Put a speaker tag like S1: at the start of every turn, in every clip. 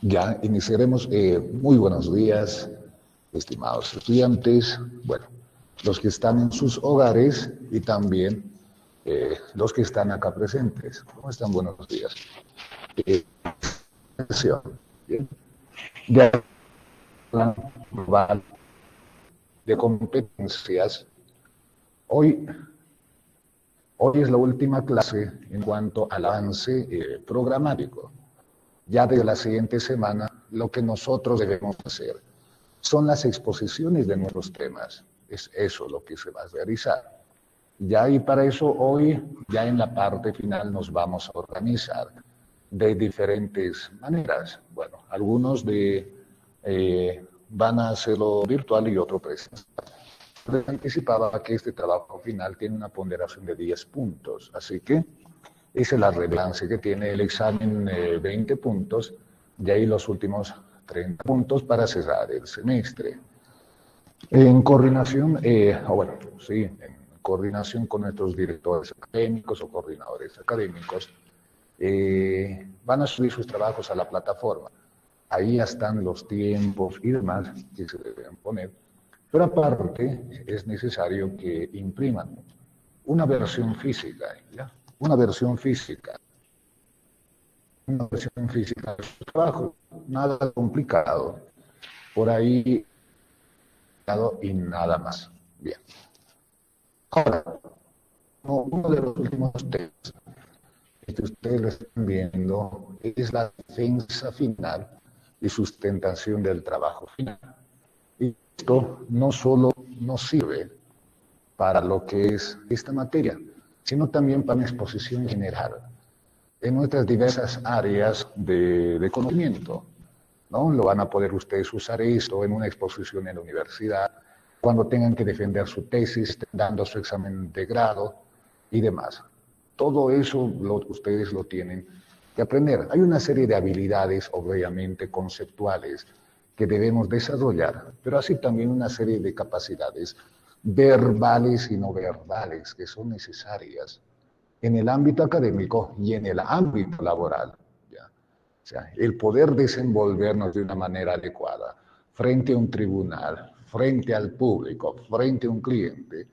S1: Ya iniciaremos. Muy buenos días, estimados estudiantes. Bueno, los que están en sus hogares y también los que están acá presentes. ¿Cómo están? Buenos días. Eh, Bien. De plan global de competencias. Hoy, hoy es la última clase en cuanto al avance programático. Ya de la siguiente semana, lo que nosotros debemos hacer son las exposiciones de nuestros temas. Es eso lo que se va a realizar. Ya y para eso hoy, ya en la parte final, nos vamos a organizar de diferentes maneras. Bueno, van a hacerlo virtual y otro presencial. Les anticipaba que este trabajo final tiene una ponderación de 10 puntos, así que esa es la relevancia que tiene el examen, 20 puntos, y ahí los últimos 30 puntos para cerrar el semestre. En coordinación, sí, en coordinación con nuestros directores académicos o coordinadores académicos, van a subir sus trabajos a la plataforma. Ahí están los tiempos y demás que se deben poner. Pero aparte, es necesario que impriman una versión física, ¿ya? Una versión física. Una versión física de su trabajo. Nada complicado. Por ahí, y nada más. Bien. Ahora, uno de los últimos temas que ustedes lo están viendo es la defensa final y sustentación del trabajo final. Y esto no solo nos sirve para lo que es esta materia, sino también para una exposición general en nuestras diversas áreas de conocimiento. ¿No? Lo van a poder ustedes usar esto en una exposición en la universidad, cuando tengan que defender su tesis, dando su examen de grado y demás. Todo eso ustedes lo tienen que aprender. Hay una serie de habilidades, obviamente, conceptuales que debemos desarrollar, pero así también una serie de capacidades verbales y no verbales que son necesarias en el ámbito académico y en el ámbito laboral. ¿Ya? O sea, el poder desenvolvernos de una manera adecuada frente a un tribunal, frente al público, frente a un cliente,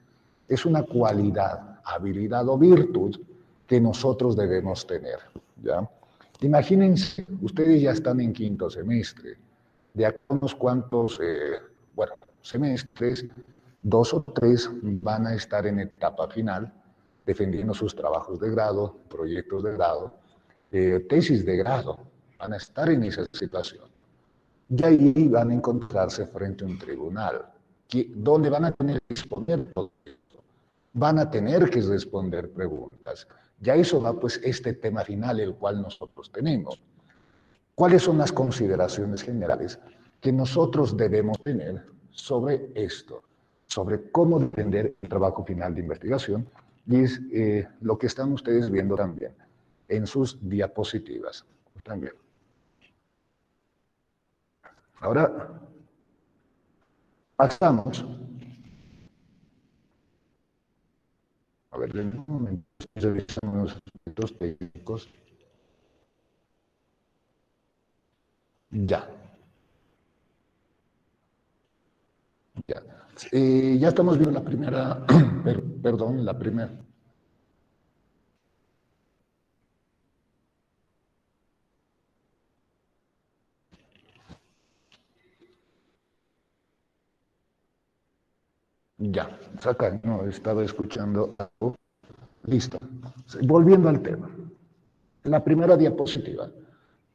S1: es una cualidad, habilidad o virtud que nosotros debemos tener. ¿Ya? Imagínense, ustedes ya están en quinto semestre, de acá unos cuantos, semestres, 2 o 3 van a estar en etapa final, defendiendo sus trabajos de grado, proyectos de grado, tesis de grado, van a estar en esa situación. Y ahí van a encontrarse frente a un tribunal, donde van a tener que exponer todo esto. Van a tener que responder preguntas. Ya eso va pues este tema final, el cual nosotros tenemos. ¿Cuáles son las consideraciones generales que nosotros debemos tener sobre esto? Sobre cómo defender el trabajo final de investigación, y es lo que están ustedes viendo también en sus diapositivas. También. Ahora pasamos. A ver, en un momento, revisamos los aspectos técnicos. Ya, ya. Ya estamos viendo la primera, perdón, la primera. Ya, saca, no, estaba escuchando algo. Listo. Volviendo al tema. La primera diapositiva.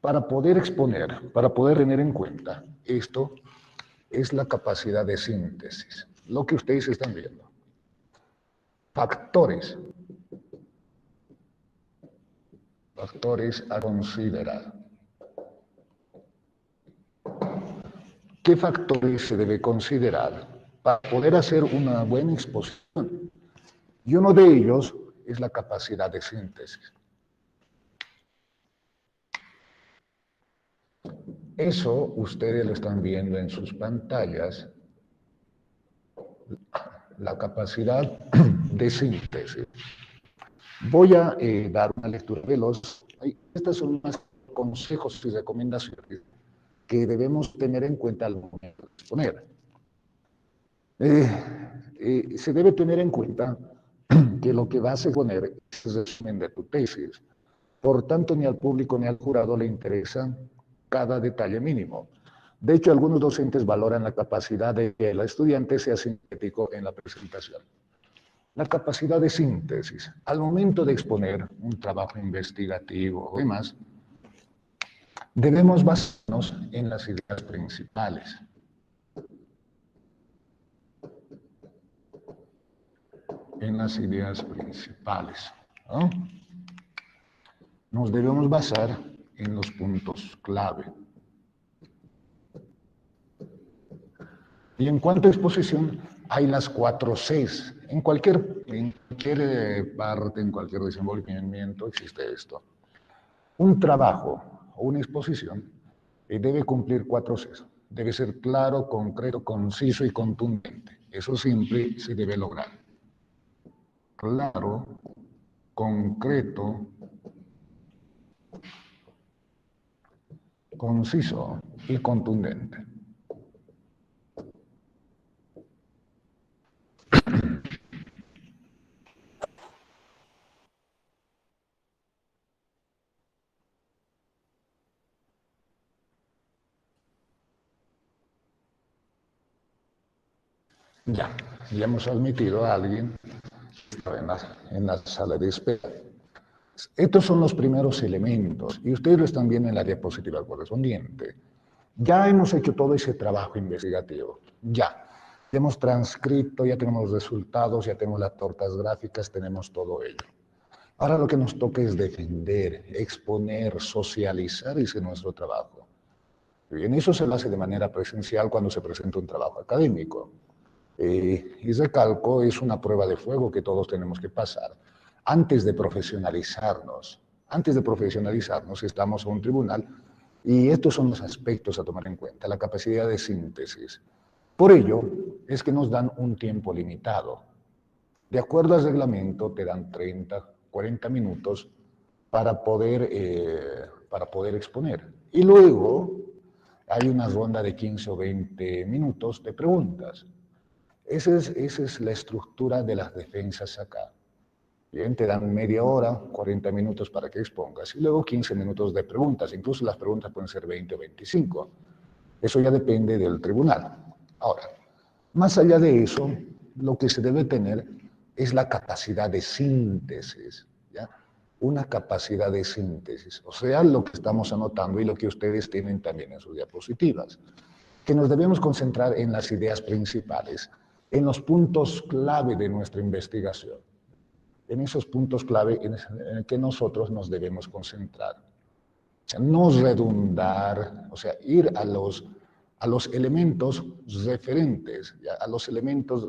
S1: Para poder exponer, para poder tener en cuenta esto, es la capacidad de síntesis. Lo que ustedes están viendo. Factores. Factores a considerar. ¿Qué factores se debe considerar para poder hacer una buena exposición? Y uno de ellos es la capacidad de síntesis. Eso ustedes lo están viendo en sus pantallas, la capacidad de síntesis. Voy a dar una lectura veloz. Estas son más consejos y recomendaciones que debemos tener en cuenta al momento de exponer. Se debe tener en cuenta que lo que vas a exponer es el resumen de tu tesis. Por tanto, ni al público ni al jurado le interesa cada detalle mínimo. De hecho, algunos docentes valoran la capacidad de que el estudiante sea sintético en la presentación. La capacidad de síntesis. Al momento de exponer un trabajo investigativo o demás, debemos basarnos en las ideas principales. En las ideas principales, ¿no? Nos debemos basar en los puntos clave. Y en cuanto a exposición, hay las 4 Cs. En cualquier parte, en cualquier desenvolvimiento existe esto. Un trabajo o una exposición debe cumplir 4 Cs. Debe ser claro, concreto, conciso y contundente. Eso siempre se debe lograr. Claro, concreto, conciso y contundente. Ya hemos admitido a alguien en la sala de espera. Estos son los primeros elementos y ustedes lo están viendo en la diapositiva correspondiente. Ya hemos hecho todo ese trabajo investigativo, ya hemos transcrito, ya tenemos resultados, ya tenemos las tortas gráficas, tenemos todo ello. Ahora lo que nos toca es defender, exponer, socializar ese nuestro trabajo. Bien, eso se lo hace de manera presencial cuando se presenta un trabajo académico. Y recalco, es una prueba de fuego que todos tenemos que pasar. Antes de profesionalizarnos estamos a un tribunal y estos son los aspectos a tomar en cuenta, la capacidad de síntesis. Por ello es que nos dan un tiempo limitado. De acuerdo al reglamento te dan 30, 40 minutos para poder exponer. Y luego hay una ronda de 15 o 20 minutos de preguntas. Esa es la estructura de las defensas acá. Bien, te dan media hora, 40 minutos para que expongas y luego 15 minutos de preguntas. Incluso las preguntas pueden ser 20 o 25. Eso ya depende del tribunal. Ahora, más allá de eso, lo que se debe tener es la capacidad de síntesis, ¿ya? Una capacidad de síntesis, o sea, lo que estamos anotando y lo que ustedes tienen también en sus diapositivas, que nos debemos concentrar en las ideas principales, en los puntos clave de nuestra investigación, en esos puntos clave en el que nosotros nos debemos concentrar. O sea, no redundar, o sea, ir a los elementos referentes, ¿ya? A los elementos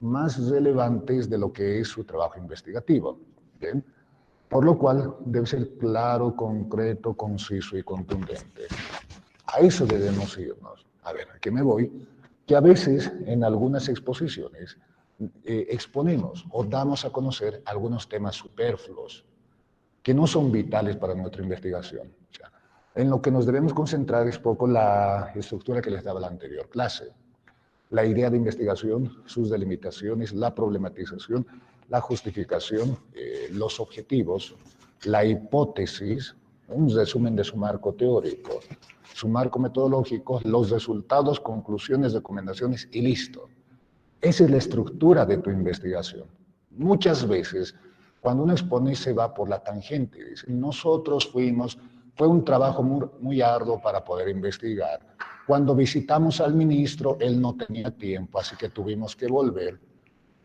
S1: más relevantes de lo que es su trabajo investigativo. ¿Bien? Por lo cual debe ser claro, concreto, conciso y contundente. A eso debemos irnos. A ver, ¿a qué me voy? Que a veces en algunas exposiciones exponemos o damos a conocer algunos temas superfluos que no son vitales para nuestra investigación. O sea, en lo que nos debemos concentrar es poco la estructura que les daba la anterior clase. La idea de investigación, sus delimitaciones, la problematización, la justificación, los objetivos, la hipótesis, un resumen de su marco teórico, su marco metodológico, los resultados, conclusiones, recomendaciones y listo. Esa es la estructura de tu investigación. Muchas veces, cuando uno expone, se va por la tangente. Dice, nosotros fue un trabajo muy arduo para poder investigar. Cuando visitamos al ministro, él no tenía tiempo, así que tuvimos que volver.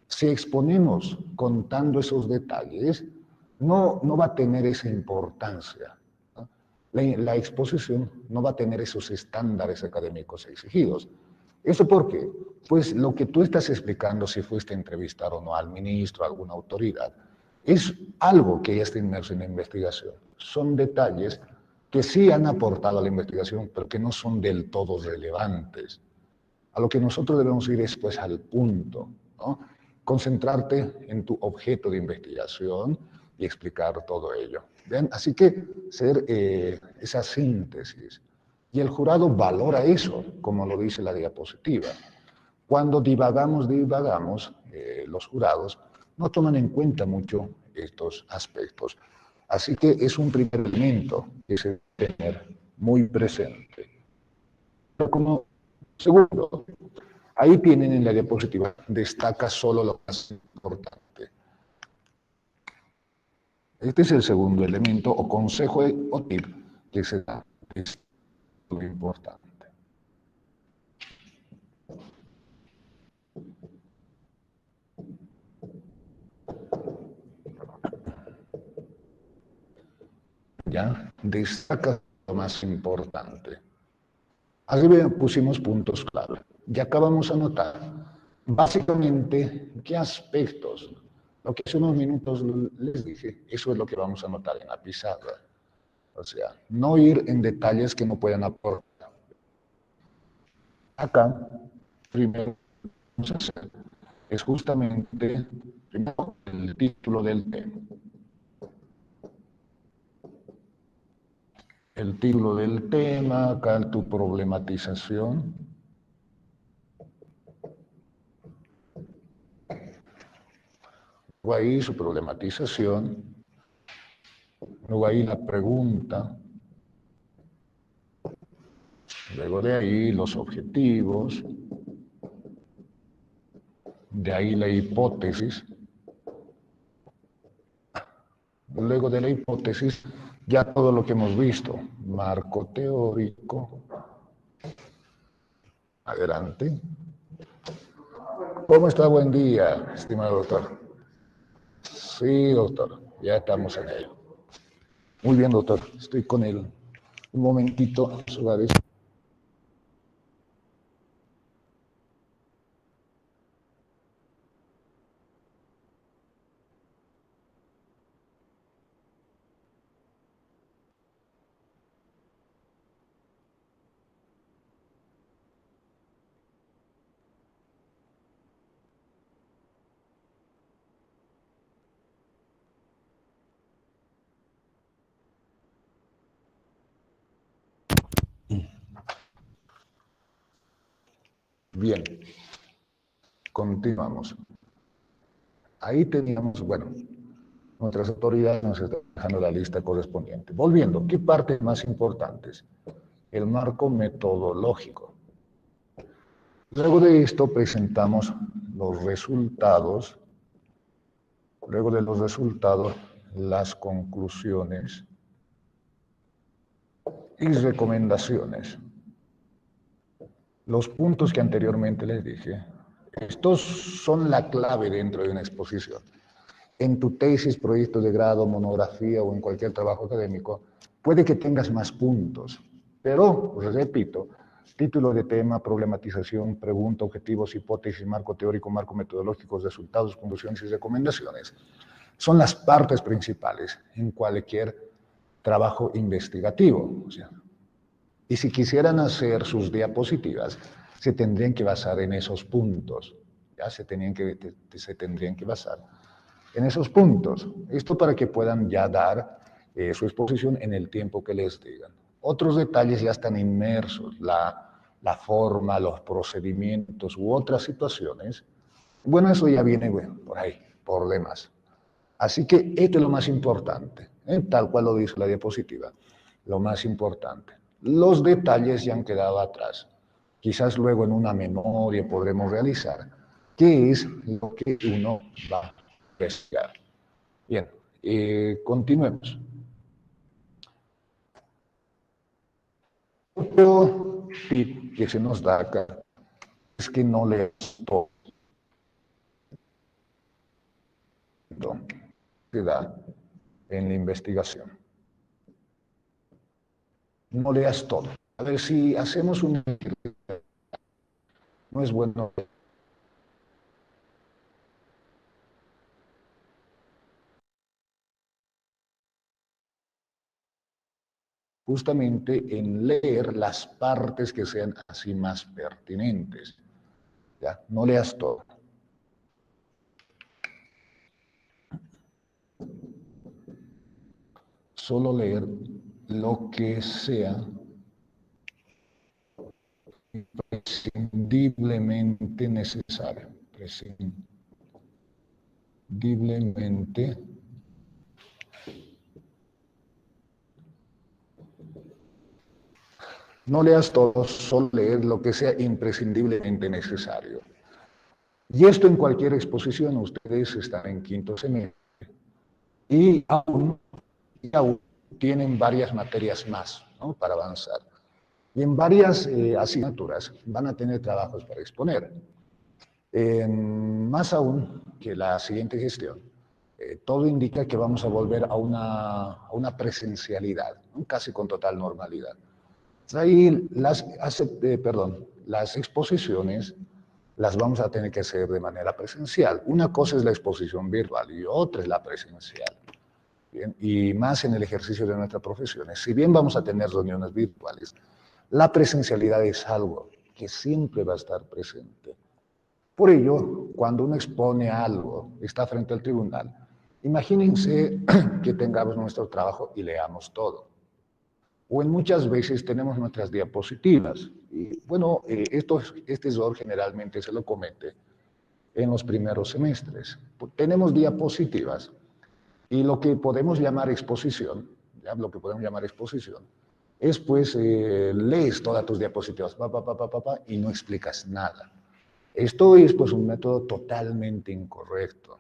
S1: Si exponemos contando esos detalles, no va a tener esa importancia, ¿no? La exposición no va a tener esos estándares académicos exigidos. ¿Eso por qué? Pues lo que tú estás explicando, si fuiste a entrevistar o no al ministro, a alguna autoridad, es algo que ya está inmerso en la investigación. Son detalles que sí han aportado a la investigación, pero que no son del todo relevantes. A lo que nosotros debemos ir es pues al punto, ¿no? Concentrarte en tu objeto de investigación y explicar todo ello. ¿Ven? Así que ser esa síntesis. Y el jurado valora eso, como lo dice la diapositiva. Cuando divagamos, los jurados no toman en cuenta mucho estos aspectos. Así que es un primer elemento que se debe tener muy presente. Pero como segundo, ahí tienen en la diapositiva, destaca solo lo más importante. Este es el segundo elemento o consejo o tip que se da. Es lo importante. ¿Ya? Destaca lo más importante. Arriba pusimos puntos clave. Ya acabamos a notar básicamente qué aspectos, lo que hace unos minutos les dije, eso es lo que vamos a notar en la pizarra. O sea, no ir en detalles que no puedan aportar. Acá, primero vamos a hacer es justamente primero, el título del tema. El título del tema, acá tu problematización. Luego ahí su problematización. Luego ahí la pregunta. Luego de ahí los objetivos. De ahí la hipótesis. Luego de la hipótesis, ya todo lo que hemos visto. Marco teórico. Adelante. ¿Cómo está? Buen día, estimado doctor. Sí, doctor, ya estamos en ello. Muy bien, doctor, estoy con él. Un momentito, Suárez. Bien, continuamos. Ahí teníamos, bueno, nuestras autoridades nos están dejando la lista correspondiente. Volviendo, ¿qué partes más importantes? El marco metodológico. Luego de esto presentamos los resultados. Luego de los resultados, las conclusiones y recomendaciones. Los puntos que anteriormente les dije, estos son la clave dentro de una exposición. En tu tesis, proyecto de grado, monografía o en cualquier trabajo académico, puede que tengas más puntos, pero, repito, título de tema, problematización, pregunta, objetivos, hipótesis, marco teórico, marco metodológico, resultados, conclusiones y recomendaciones son las partes principales en cualquier trabajo investigativo. O sea, y si quisieran hacer sus diapositivas, se tendrían que basar en esos puntos. Ya se tendrían que basar en esos puntos. Esto para que puedan ya dar su exposición en el tiempo que les digan. Otros detalles ya están inmersos, la forma, los procedimientos u otras situaciones. Bueno, eso ya viene bueno, por ahí, por demás. Así que esto es lo más importante, tal cual lo dice la diapositiva, lo más importante. Los detalles ya han quedado atrás. Quizás luego en una memoria podremos realizar qué es lo que uno va a investigar. Bien, continuemos. Otro tip que se nos da acá es que no le todo se da en la investigación. No leas todo. A ver, si hacemos un... No es bueno justamente en leer las partes que sean así más pertinentes. ¿Ya? No leas todo. Solo leer lo que sea prescindiblemente necesario. Prescindiblemente no leas todo, solo leer lo que sea imprescindiblemente necesario. Y esto en cualquier exposición, ustedes están en quinto semestre y aún tienen varias materias más, ¿no?, para avanzar. Y en varias asignaturas van a tener trabajos para exponer. Más aún que la siguiente gestión, todo indica que vamos a volver a una presencialidad, ¿no?, casi con total normalidad. Ahí las exposiciones las vamos a tener que hacer de manera presencial. Una cosa es la exposición virtual y otra es la presencial. Bien, y más en el ejercicio de nuestras profesiones. Si bien vamos a tener reuniones virtuales, la presencialidad es algo que siempre va a estar presente. Por ello, cuando uno expone algo, está frente al tribunal, imagínense que tengamos nuestro trabajo y leamos todo. O en muchas veces tenemos nuestras diapositivas. Y bueno, este error generalmente se lo comete en los primeros semestres. Tenemos diapositivas y lo que podemos llamar exposición, ¿ya?, lo que podemos llamar exposición, es pues lees todas tus diapositivas y no explicas nada. Esto es pues un método totalmente incorrecto.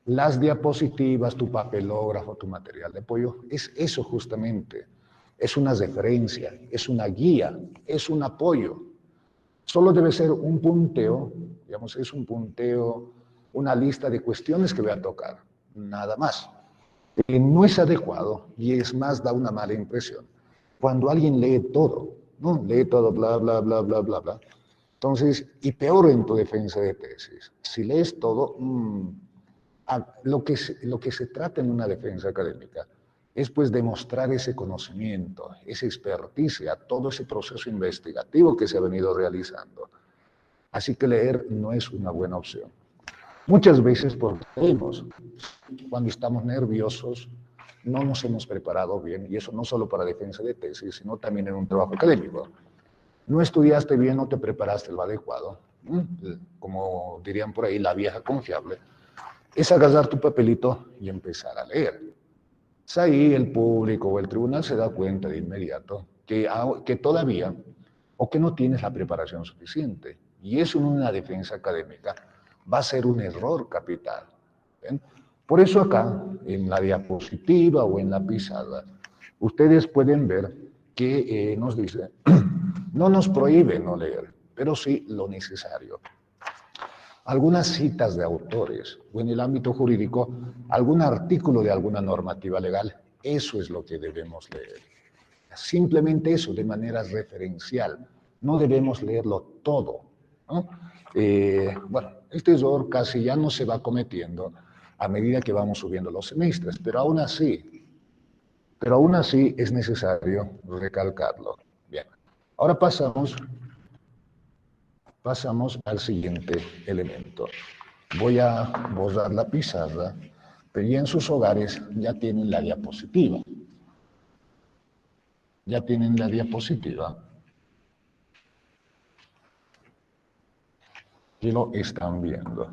S1: Las diapositivas, tu papelógrafo, tu material de apoyo, es eso justamente. Es una referencia, es una guía, es un apoyo. Solo debe ser un punteo, digamos, es un punteo, una lista de cuestiones que voy a tocar, nada más. No es adecuado y es más, da una mala impresión. Cuando alguien lee todo, ¿no? Lee todo, bla, bla, bla, bla, bla, bla. Entonces, y peor en tu defensa de tesis, si lees todo, lo que se trata en una defensa académica es pues demostrar ese conocimiento, esa experticia, todo ese proceso investigativo que se ha venido realizando. Así que leer no es una buena opción. Muchas veces porque leemos, cuando estamos nerviosos, no nos hemos preparado bien, y eso no solo para defensa de tesis, sino también en un trabajo académico. No estudiaste bien, no te preparaste lo adecuado, como dirían por ahí, la vieja confiable, es agarrar tu papelito y empezar a leer. Ahí el público o el tribunal se da cuenta de inmediato que todavía, o que no tienes la preparación suficiente. Y eso en una defensa académica va a ser un error capital. ¿Ven? Por eso acá, en la diapositiva o en la pizarra, ustedes pueden ver que nos dice, no nos prohíbe no leer, pero sí lo necesario. Algunas citas de autores o en el ámbito jurídico, algún artículo de alguna normativa legal, eso es lo que debemos leer. Simplemente eso, de manera referencial. No debemos leerlo todo, ¿no? Bueno, este error casi ya no se va cometiendo a medida que vamos subiendo los semestres, pero aún así es necesario recalcarlo. Bien, ahora pasamos al siguiente elemento. Voy a borrar la pizarra, pero ya en sus hogares ya tienen la diapositiva. Ya tienen la diapositiva. Y lo están viendo.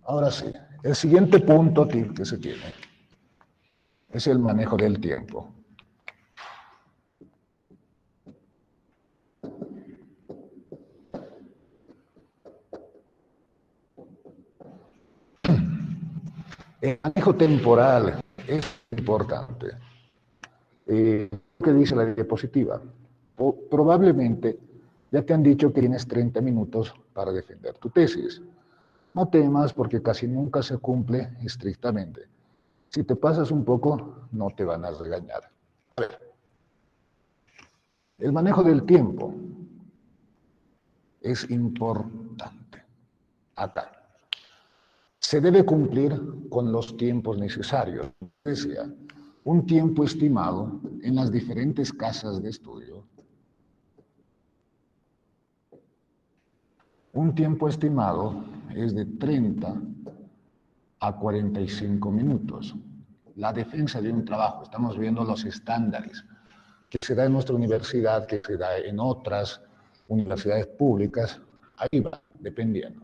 S1: Ahora sí, el siguiente punto que se tiene es el manejo del tiempo. El manejo temporal es importante. ¿Qué dice la diapositiva? Probablemente ya te han dicho que tienes 30 minutos para defender tu tesis. No temas porque casi nunca se cumple estrictamente. Si te pasas un poco, no te van a regañar. A ver, el manejo del tiempo es importante. Acá. Se debe cumplir con los tiempos necesarios. Decía, un tiempo estimado en las diferentes casas de estudio. Un tiempo estimado es de 30 a 45 minutos. La defensa de un trabajo, estamos viendo los estándares que se da en nuestra universidad, que se da en otras universidades públicas, ahí va, dependiendo.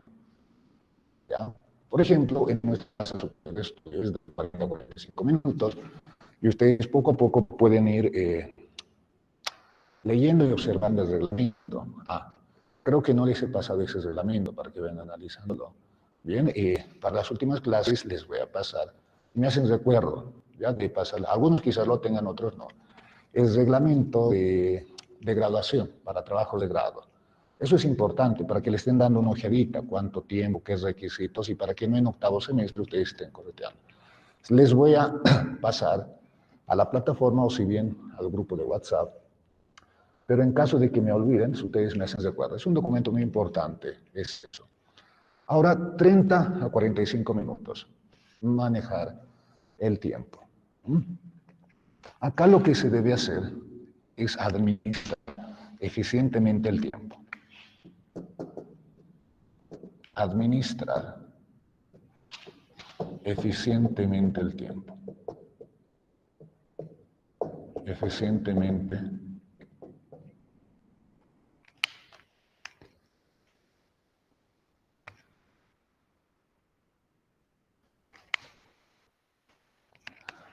S1: ¿Ya? Por ejemplo, en nuestra clase de estudios es de 40 a 45 minutos, y ustedes poco a poco pueden ir leyendo y observando el reglamento. Creo que no les he pasado ese reglamento para que vayan analizándolo. Bien, para las últimas clases les voy a pasar, me hacen recuerdo, ya de pasar, algunos quizás lo tengan, otros no, el reglamento de graduación para trabajos de grado. Eso es importante para que le estén dando una ojeadita, cuánto tiempo, qué requisitos, y para que no en octavo semestre ustedes estén correteando. Les voy a pasar a la plataforma o si bien al grupo de WhatsApp, pero en caso de que me olviden, si ustedes me hacen recuerdo. Es un documento muy importante, es eso. Ahora, 30 a 45 minutos. Manejar el tiempo. Acá lo que se debe hacer es administrar eficientemente el tiempo. Administrar eficientemente el tiempo. Eficientemente.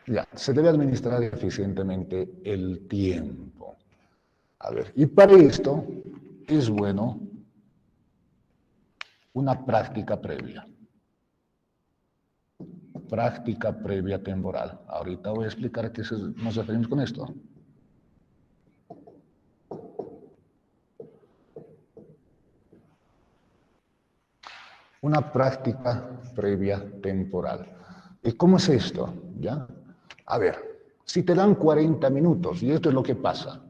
S1: Ya, se debe administrar eficientemente el tiempo. A ver, y para esto es bueno una práctica previa. Práctica previa temporal. Ahorita voy a explicar a qué nos referimos con esto. Una práctica previa temporal. ¿Y cómo es esto? ¿Ya? A ver, si te dan 40 minutos, y esto es lo que pasa,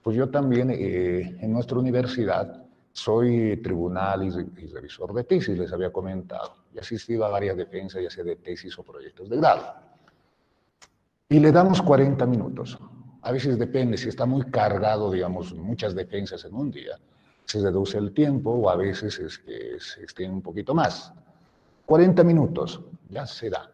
S1: pues yo también en nuestra universidad soy tribunal y revisor de tesis, les había comentado, y asistido a varias defensas, ya sea de tesis o proyectos de grado. Y le damos 40 minutos. A veces depende, si está muy cargado, digamos, muchas defensas en un día, se reduce el tiempo o a veces es que se extiende un poquito más. 40 minutos, ya se da.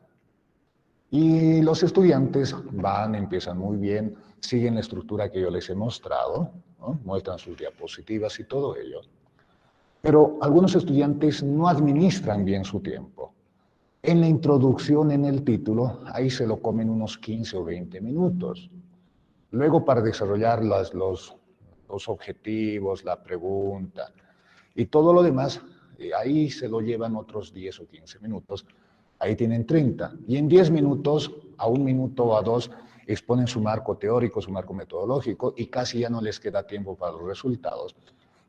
S1: Y los estudiantes van, empiezan muy bien, siguen la estructura que yo les he mostrado, ¿no? Muestran sus diapositivas y todo ello. Pero algunos estudiantes no administran bien su tiempo. En la introducción, en el título, ahí se lo comen unos 15 o 20 minutos. Luego, para desarrollar los objetivos, la pregunta y todo lo demás, ahí se lo llevan otros 10 o 15 minutos. Ahí tienen 30. Y en 10 minutos, a un minuto o a dos, exponen su marco teórico, su marco metodológico, y casi ya no les queda tiempo para los resultados.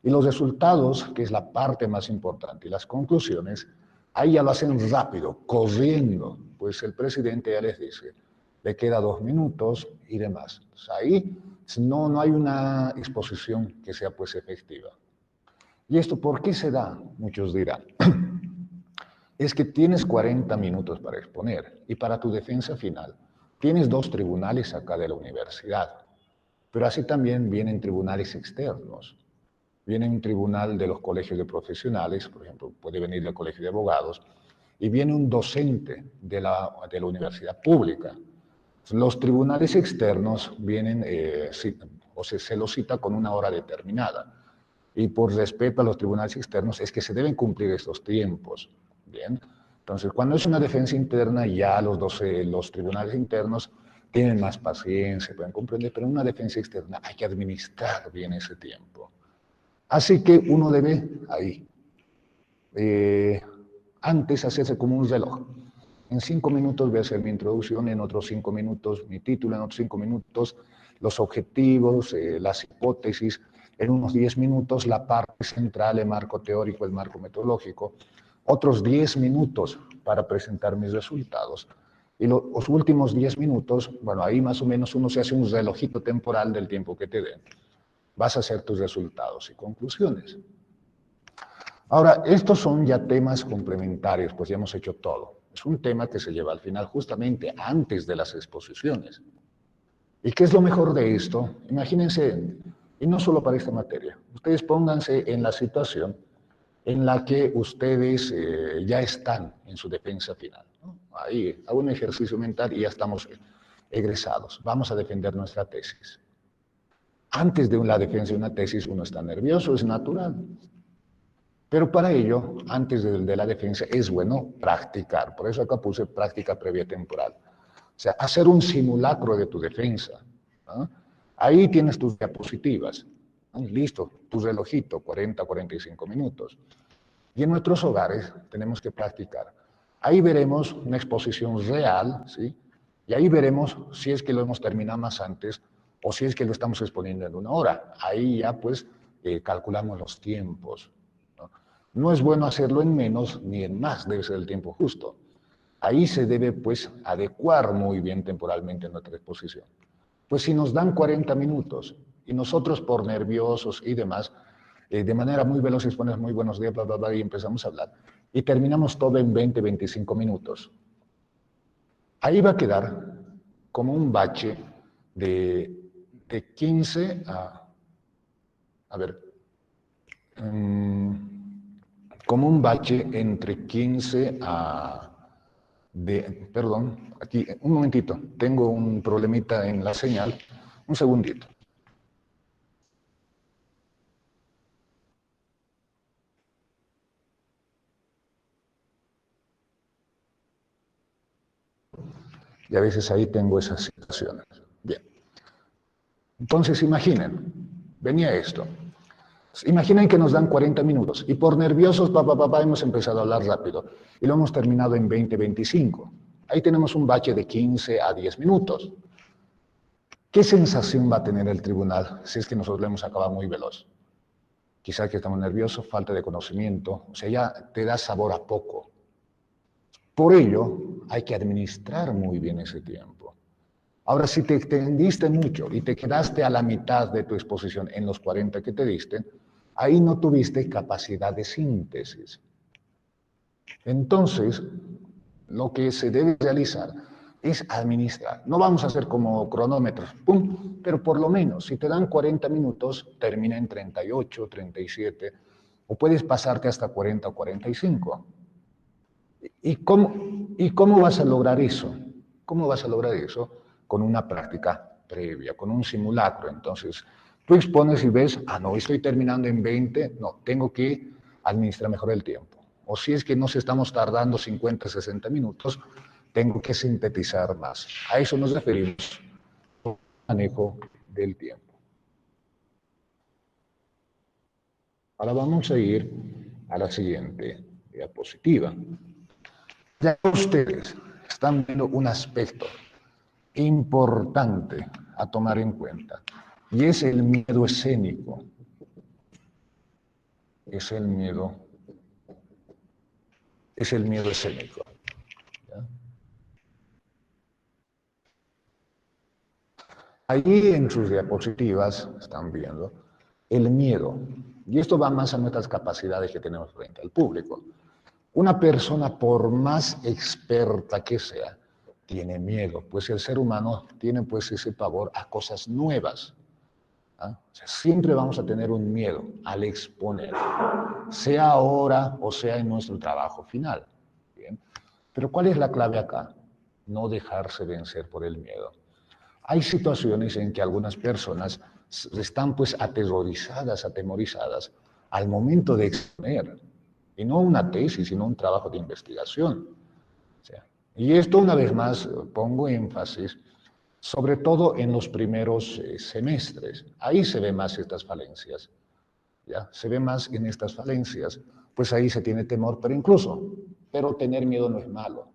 S1: Y los resultados, que es la parte más importante, y las conclusiones, ahí ya lo hacen rápido, corriendo. Pues el presidente ya les dice, le queda 2 minutos y demás. Entonces, ahí no hay una exposición que sea pues efectiva. ¿Y esto por qué se da? Muchos dirán. Es que tienes 40 minutos para exponer y para tu defensa final tienes 2 tribunales acá de la universidad, pero así también vienen tribunales externos. Viene un tribunal de los colegios de profesionales, por ejemplo, puede venir del colegio de abogados, y viene un docente de la universidad pública. Los tribunales externos vienen, se los cita con una hora determinada. Y por respeto a los tribunales externos es que se deben cumplir estos tiempos. Bien. Entonces, cuando es una defensa interna, ya los tribunales internos tienen más paciencia, pueden comprender, pero en una defensa externa hay que administrar bien ese tiempo. Así que uno debe ahí, antes hacerse como un reloj. En 5 minutos voy a hacer mi introducción, en otros 5 minutos mi título, en otros 5 minutos los objetivos, las hipótesis, en unos 10 minutos la parte central, el marco teórico, el marco metodológico, otros 10 minutos para presentar mis resultados. Y los últimos 10 minutos, bueno, ahí más o menos uno se hace un relojito temporal del tiempo que te den. Vas a hacer tus resultados y conclusiones. Ahora, estos son ya temas complementarios, pues ya hemos hecho todo. Es un tema que se lleva al final justamente antes de las exposiciones. ¿Y qué es lo mejor de esto? Imagínense, y no solo para esta materia, ustedes pónganse en la situación en la que ustedes ya están en su defensa final, ¿no? Ahí, hago un ejercicio mental y ya estamos egresados. Vamos a defender nuestra tesis. Antes de la defensa de una tesis uno está nervioso, es natural. Pero para ello, antes de la defensa, es bueno practicar. Por eso acá puse práctica previa temporal. O sea, hacer un simulacro de tu defensa, ¿no? Ahí tienes tus diapositivas. ¿No? Listo, tu relojito, 40, 45 minutos. Y en nuestros hogares tenemos que practicar. Ahí veremos una exposición real, ¿sí? Y ahí veremos si es que lo hemos terminado más antes o si es que lo estamos exponiendo en 1 hora. Ahí ya pues calculamos los tiempos. ¿No? No es bueno hacerlo en menos ni en más, debe ser el tiempo justo. Ahí se debe pues adecuar muy bien temporalmente nuestra exposición. Pues si nos dan 40 minutos y nosotros por nerviosos y demás, de manera muy veloz expones muy buenos días, bla, bla, bla, y empezamos a hablar. Y terminamos todo en 20, 25 minutos. Ahí va a quedar como un bache de 15 a ver, como un bache entre 15 perdón, aquí, un momentito, tengo un problemita en la señal, un segundito. Y a veces ahí tengo esas situaciones. Bien. Entonces imaginen, venía esto. Imaginen que nos dan 40 minutos y por nerviosos, hemos empezado a hablar rápido y lo hemos terminado en 20, 25. Ahí tenemos un bache de 15 a 10 minutos. ¿Qué sensación va a tener el tribunal si es que nosotros lo hemos acabado muy veloz? Quizás que estamos nerviosos, falta de conocimiento, o sea, ya te da sabor a poco. Por ello, hay que administrar muy bien ese tiempo. Ahora, si te extendiste mucho y te quedaste a la mitad de tu exposición en los 40 que te diste, ahí no tuviste capacidad de síntesis. Entonces, lo que se debe realizar es administrar. No vamos a hacer como cronómetros, ¡pum! Pero por lo menos, si te dan 40 minutos, termina en 38, 37, o puedes pasarte hasta 40 o 45. ¿Y cómo vas a lograr eso? ¿Cómo vas a lograr eso? Con una práctica previa, con un simulacro. Entonces, tú expones y ves, no, estoy terminando en 20, no, tengo que administrar mejor el tiempo. O si es que nos estamos tardando 50, 60 minutos, tengo que sintetizar más. A eso nos referimos con manejo del tiempo. Ahora vamos a ir a la siguiente diapositiva. Ya ustedes están viendo un aspecto importante a tomar en cuenta, y es el miedo escénico. Es el miedo escénico. ¿Ya? Allí en sus diapositivas están viendo el miedo, y esto va más a nuestras capacidades que tenemos frente al público. Una persona, por más experta que sea, tiene miedo, pues el ser humano tiene pues ese pavor a cosas nuevas. O sea, siempre vamos a tener un miedo al exponer, sea ahora o sea en nuestro trabajo final. ¿Bien? Pero ¿cuál es la clave acá? No dejarse vencer por el miedo. Hay situaciones en que algunas personas están pues atemorizadas al momento de exponer, y no una tesis, sino un trabajo de investigación. O sea, y esto una vez más pongo énfasis sobre todo en los primeros semestres. Ahí se ve más estas falencias, ¿ya? Se ve más en estas falencias, pues ahí se tiene temor, pero tener miedo no es malo.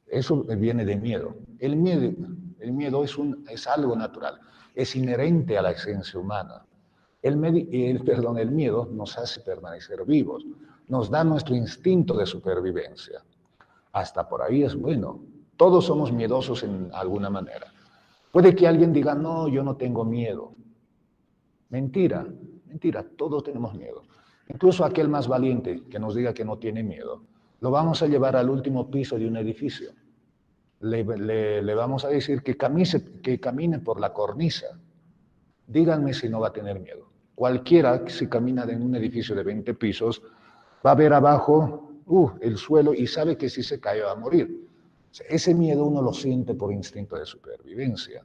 S1: Eso viene de miedo. El miedo es algo natural, es inherente a la esencia humana. El miedo nos hace permanecer vivos, nos da nuestro instinto de supervivencia. Hasta por ahí es bueno. Todos somos miedosos en alguna manera. Puede que alguien diga, no, yo no tengo miedo. Mentira, mentira, todos tenemos miedo. Incluso aquel más valiente que nos diga que no tiene miedo, lo vamos a llevar al último piso de un edificio. Le vamos a decir que camine por la cornisa. Díganme si no va a tener miedo. Cualquiera, si camina en un edificio de 20 pisos, va a ver abajo el suelo y sabe que si se cae va a morir. O sea, ese miedo uno lo siente por instinto de supervivencia.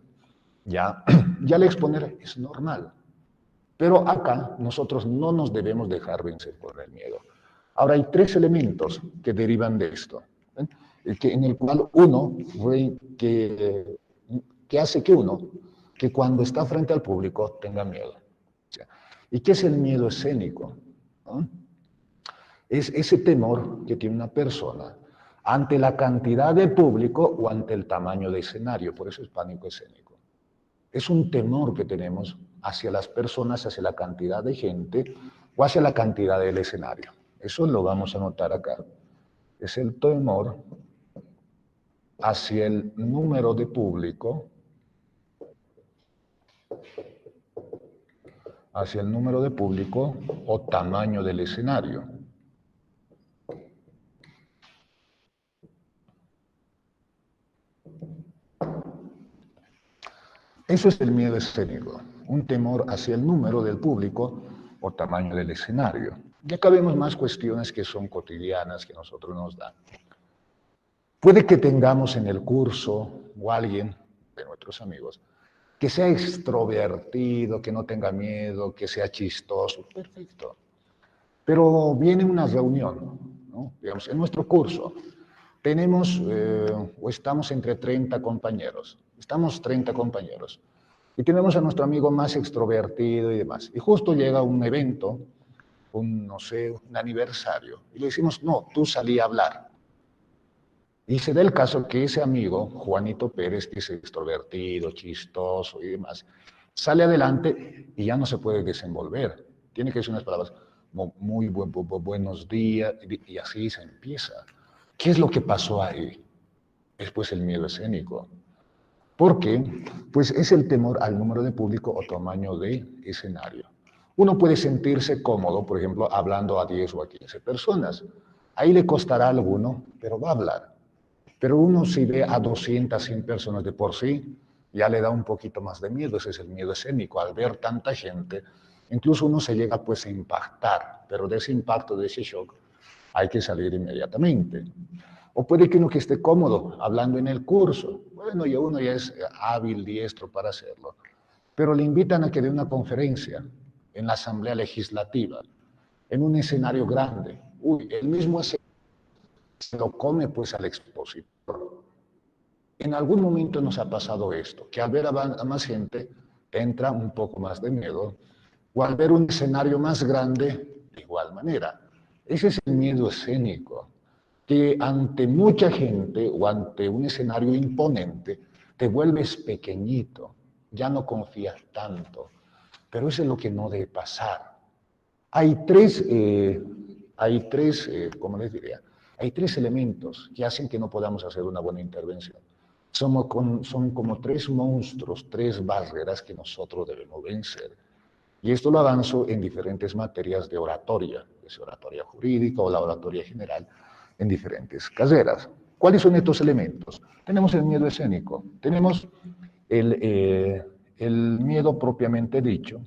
S1: Ya, ya el exponer es normal. Pero acá nosotros no nos debemos dejar vencer por el miedo. Ahora hay tres elementos que derivan de esto, ¿ven? En el cual uno, que hace que uno, que cuando está frente al público tenga miedo. ¿Y qué es el miedo escénico? ¿No? Es ese temor que tiene una persona ante la cantidad de público o ante el tamaño de escenario, por eso es pánico escénico. Es un temor que tenemos hacia las personas, hacia la cantidad de gente o hacia la cantidad del escenario. Eso lo vamos a notar acá. Es el temor hacia el número de público, hacia el número de público o tamaño del escenario. Eso es el miedo escénico, un temor hacia el número del público o tamaño del escenario. Y acá vemos más cuestiones que son cotidianas que nosotros nos dan. Puede que tengamos en el curso o alguien de nuestros amigos que sea extrovertido, que no tenga miedo, que sea chistoso, perfecto. Pero viene una reunión, ¿no? Digamos, en nuestro curso tenemos o estamos entre 30 compañeros, estamos 30 compañeros y tenemos a nuestro amigo más extrovertido y demás. Y justo llega un evento, no sé, un aniversario, y le decimos, no, tú salí a hablar. Y se da el caso que ese amigo, Juanito Pérez, que es extrovertido, chistoso y demás, sale adelante y ya no se puede desenvolver. Tiene que decir unas palabras, buenos días, y así se empieza. ¿Qué es lo que pasó ahí? Es pues el miedo escénico. ¿Por qué? Pues es el temor al número de público o tamaño de escenario. Uno puede sentirse cómodo, por ejemplo, hablando a 10 o a 15 personas. Ahí le costará a alguno, pero va a hablar. Pero uno si ve a 200, 100 personas de por sí, ya le da un poquito más de miedo. Ese es el miedo escénico. Al ver tanta gente, incluso uno se llega pues a impactar, pero de ese impacto, de ese shock, hay que salir inmediatamente. O puede que uno que esté cómodo hablando en el curso. Bueno, ya uno ya es hábil, diestro para hacerlo. Pero le invitan a que dé una conferencia en la Asamblea Legislativa, en un escenario grande. Uy, el mismo escenario se lo come pues al expositor. En algún momento nos ha pasado esto, que al ver a más gente entra un poco más de miedo, o al ver un escenario más grande, de igual manera. Ese es el miedo escénico, que ante mucha gente o ante un escenario imponente, te vuelves pequeñito, ya no confías tanto. Pero eso es lo que no debe pasar. Hay tres, ¿cómo les diría? Hay tres elementos que hacen que no podamos hacer una buena intervención. Son como tres monstruos, tres barreras que nosotros debemos vencer. Y esto lo avanzo en diferentes materias de oratoria, es oratoria jurídica o la oratoria general, en diferentes carreras. ¿Cuáles son estos elementos? Tenemos el miedo escénico, tenemos el miedo propiamente dicho,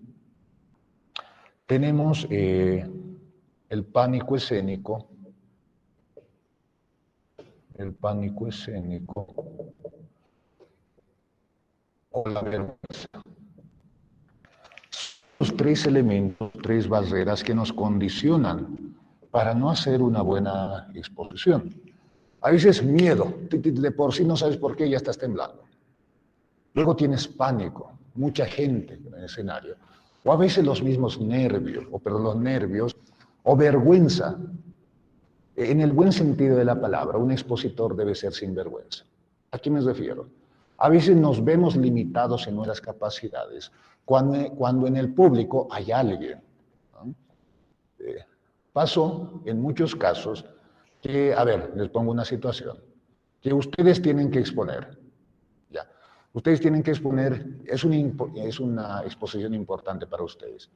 S1: tenemos el pánico escénico, o la vergüenza. Los tres elementos, tres barreras que nos condicionan para no hacer una buena exposición. A veces miedo, de por sí no sabes por qué ya estás temblando. Luego tienes pánico, mucha gente en el escenario. O a veces los mismos nervios, o vergüenza. En el buen sentido de la palabra, un expositor debe ser sin vergüenza. ¿A qué me refiero? A veces nos vemos limitados en nuestras capacidades cuando en el público hay alguien, ¿no? Pasó en muchos casos que, a ver, les pongo una situación, que ustedes tienen que exponer, ya. Ustedes tienen que exponer, es una exposición importante para ustedes.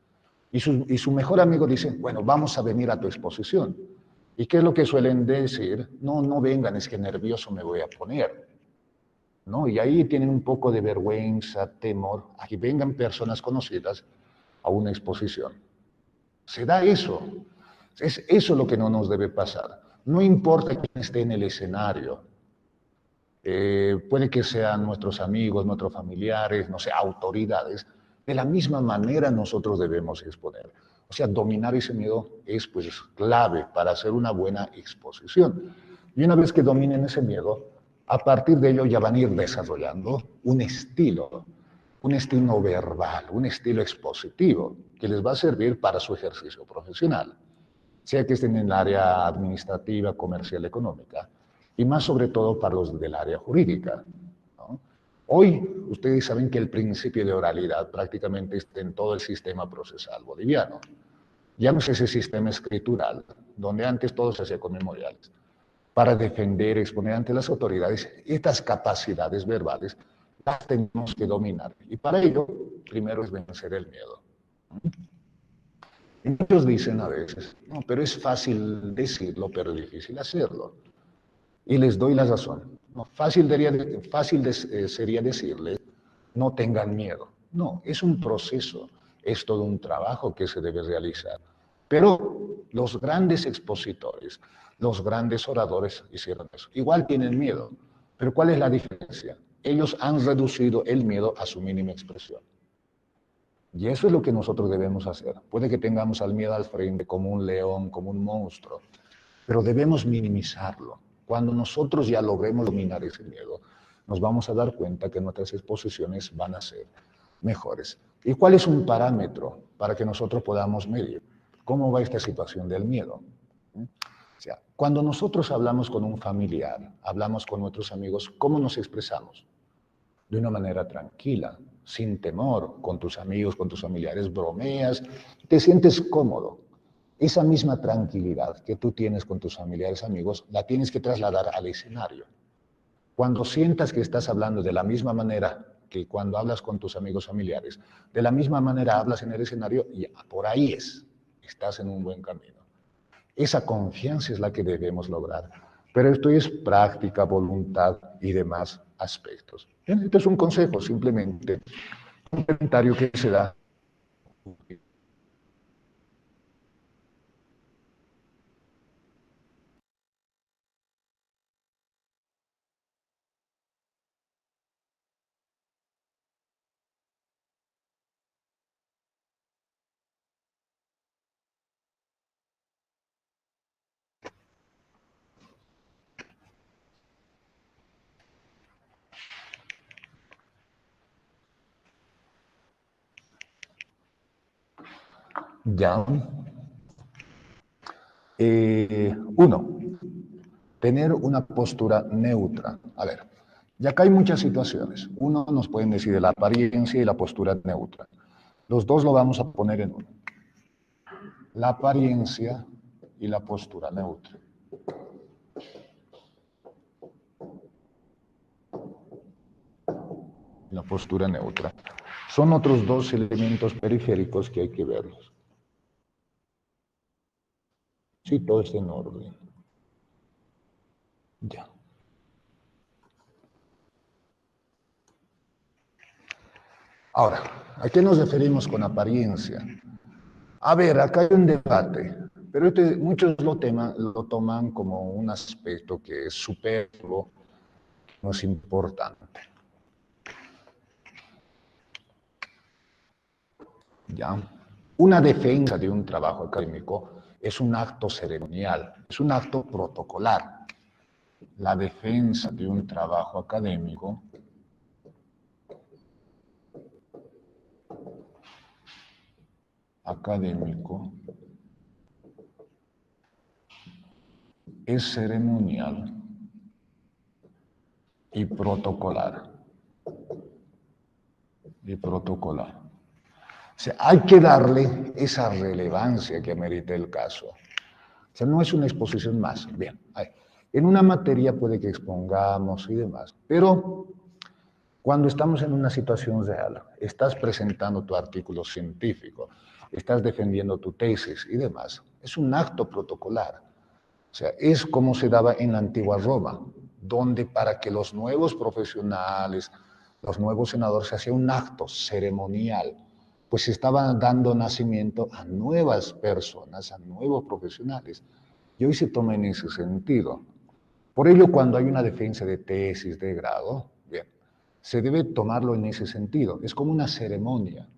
S1: Y su mejor amigo dice, bueno, vamos a venir a tu exposición. ¿Y qué es lo que suelen decir? No, no vengan, es que nervioso me voy a poner. ¿No? Y ahí tienen un poco de vergüenza, temor, a que vengan personas conocidas a una exposición. Se da eso. Es eso lo que no nos debe pasar. No importa quién esté en el escenario. puede que sean nuestros amigos, nuestros familiares, no sé, autoridades. De la misma manera nosotros debemos exponer. O sea, dominar ese miedo es pues clave para hacer una buena exposición. Y una vez que dominen ese miedo, a partir de ello ya van a ir desarrollando un estilo verbal, un estilo expositivo que les va a servir para su ejercicio profesional, sea que estén en el área administrativa, comercial, económica, y más sobre todo para los del área jurídica, ¿no? Hoy ustedes saben que el principio de oralidad prácticamente está en todo el sistema procesal boliviano. Ya no es ese sistema escritural, donde antes todo se hacía con memoriales. Para defender, exponer ante las autoridades, estas capacidades verbales las tenemos que dominar. Y para ello, primero es vencer el miedo. Y muchos dicen a veces, no, pero es fácil decirlo, pero difícil hacerlo. Y les doy la razón. No, sería decirles, no tengan miedo. No, es un proceso, es todo un trabajo que se debe realizar. Pero los grandes expositores, los grandes oradores hicieron eso. Igual tienen miedo, pero ¿cuál es la diferencia? Ellos han reducido el miedo a su mínima expresión. Y eso es lo que nosotros debemos hacer. Puede que tengamos al miedo al frente como un león, como un monstruo, pero debemos minimizarlo. Cuando nosotros ya logremos dominar ese miedo, nos vamos a dar cuenta que nuestras exposiciones van a ser mejores. ¿Y cuál es un parámetro para que nosotros podamos medir cómo va esta situación del miedo? O sea, cuando nosotros hablamos con un familiar, hablamos con nuestros amigos, ¿cómo nos expresamos? De una manera tranquila, sin temor, con tus amigos, con tus familiares, bromeas, te sientes cómodo. Esa misma tranquilidad que tú tienes con tus familiares, amigos, la tienes que trasladar al escenario. Cuando sientas que estás hablando de la misma manera que cuando hablas con tus amigos familiares, de la misma manera hablas en el escenario, y por ahí estás en un buen camino. Esa confianza es la que debemos lograr. Pero esto es práctica, voluntad y demás aspectos. Este es un consejo, simplemente un comentario que se da. Ya. Uno, tener una postura neutra. A ver, ya acá hay muchas situaciones. Uno nos pueden decir de la apariencia y la postura neutra. Los dos lo vamos a poner en uno. La apariencia y la postura neutra. La postura neutra. Son otros dos elementos periféricos que hay que verlos. Sí, todo está en orden. Ya. Ahora, ¿a qué nos referimos con apariencia? A ver, acá hay un debate, pero muchos lo toman como un aspecto que es superfluo, no es importante. ¿Ya? Una defensa de un trabajo académico es un acto ceremonial, es un acto protocolar. La defensa de un trabajo académico es ceremonial y protocolar. O sea, hay que darle esa relevancia que merita el caso. O sea, no es una exposición más. Bien, en una materia puede que expongamos y demás, pero cuando estamos en una situación real, estás presentando tu artículo científico, estás defendiendo tu tesis y demás, es un acto protocolar. O sea, es como se daba en la antigua Roma, donde para que los nuevos profesionales, los nuevos senadores, se hacía un acto ceremonial, pues se estaba dando nacimiento a nuevas personas, a nuevos profesionales. Y hoy se toma en ese sentido. Por ello, cuando hay una defensa de tesis de grado, bien, se debe tomarlo en ese sentido. Es como una ceremonia,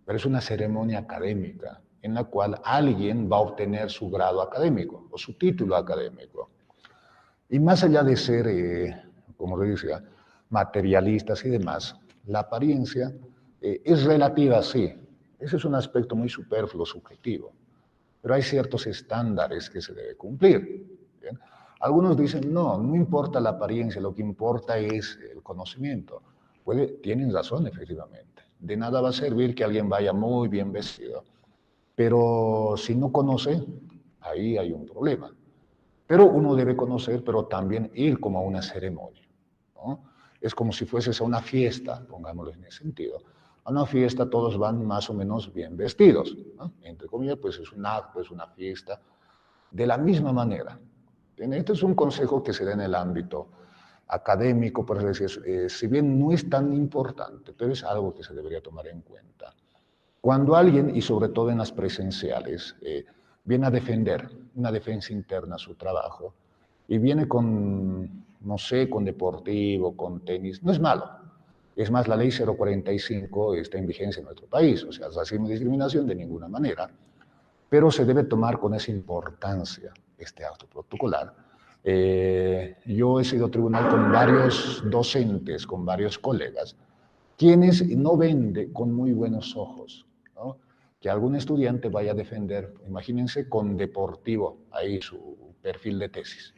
S1: pero es una ceremonia académica en la cual alguien va a obtener su grado académico o su título académico. Y más allá de ser, como le decía, materialistas y demás, la apariencia es relativa, sí. Ese es un aspecto muy superfluo, subjetivo. Pero hay ciertos estándares que se debe cumplir. ¿Bien? Algunos dicen, no, no importa la apariencia, lo que importa es el conocimiento. Tienen razón, efectivamente. De nada va a servir que alguien vaya muy bien vestido, pero si no conoce, ahí hay un problema. Pero uno debe conocer, pero también ir como a una ceremonia, ¿no? Es como si fueses a una fiesta, pongámoslo en ese sentido. A una fiesta todos van más o menos bien vestidos, ¿no? Entre comillas, pues es un acto, es una fiesta. De la misma manera, este es un consejo que se da en el ámbito académico, por decir, si bien no es tan importante, pero es algo que se debería tomar en cuenta. Cuando alguien, y sobre todo en las presenciales, viene a defender una defensa interna a su trabajo y viene con, no sé, con deportivo, con tenis, no es malo. Es más, la ley 045 está en vigencia en nuestro país, o sea, racismo y discriminación de ninguna manera, pero se debe tomar con esa importancia este acto protocolar. Yo he sido tribunal con varios docentes, con varios colegas, quienes no ven con muy buenos ojos, ¿no? Que algún estudiante vaya a defender, imagínense, con deportivo ahí su perfil de tesis.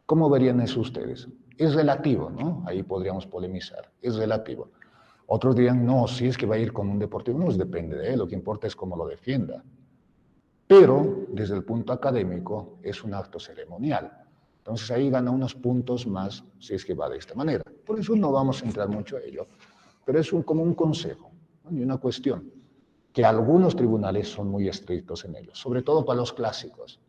S1: ¿Cómo verían eso ustedes? Es relativo, ¿no? Ahí podríamos polemizar, es relativo. Otros dirían, no, si es que va a ir con un deportivo, no, depende de él, lo que importa es cómo lo defienda. Pero desde el punto académico es un acto ceremonial. Entonces ahí gana unos puntos más si es que va de esta manera. Por eso no vamos a entrar mucho a ello, pero es como un consejo, ¿no? Y una cuestión, que algunos tribunales son muy estrictos en ello, sobre todo para los clásicos.